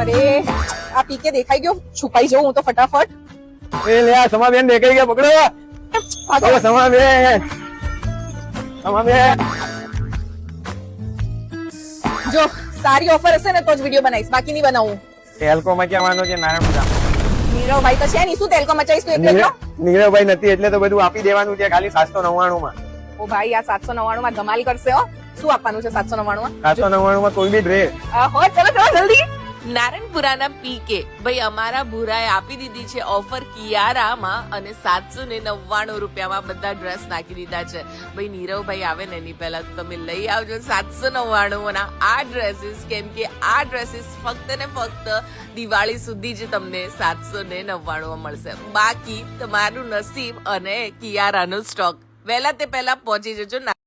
અરે આ પીકે દેખાઈ ગયો, છુપાઈ જાઉં હું તો ફટાફટ. એ લે આ સમાબેન દેખાઈ ગયા, પકડો. ભાગો. ઓ સમાબેન, સમાબેન. જો સારી ઓફર હશે ને તો જ વિડીયો બનાવીશ, બાકી નહીં બનાવું. તેલકોમાં કહેવાનું છે નારાયણપુરા. નીરવભાઈ તો છે નહીં, શું તેલકો મચાવીશ તું એકલો એકલો? નીરવભાઈ નથી એટલે તો બધું આપી દેવાનું છે, ખાલી 799 માં. ઓ ભાઈ આ 799 માં ધમાલ કરશે હો. શું આપવાનું છે 799 માં? 799 માં કોઈ બી ડ્રેસ. હો ચલો ચલો જલ્દી. નારાયણપુરાના પીકે ભાઈ અમારા ભૂરાએ આપી દીધી છે ઓફર કિયારામાં અને 799 રૂપિયામાં બધા ડ્રેસ નાખી દીધા છે. ભાઈ નીરવભાઈ આવે ને એની પહેલા તો તમે લઈ આવજો 799 ના આ ડ્રેસીસ, કેમ કે આ ડ્રેસીસ ફક્ત ને ફક્ત દિવાળી સુધી જ તમને 799 માં મળશે. બાકી તમારું નસીબ અને કિયારાનો સ્ટોક વહેલા તે પહેલા પહોંચી જજો.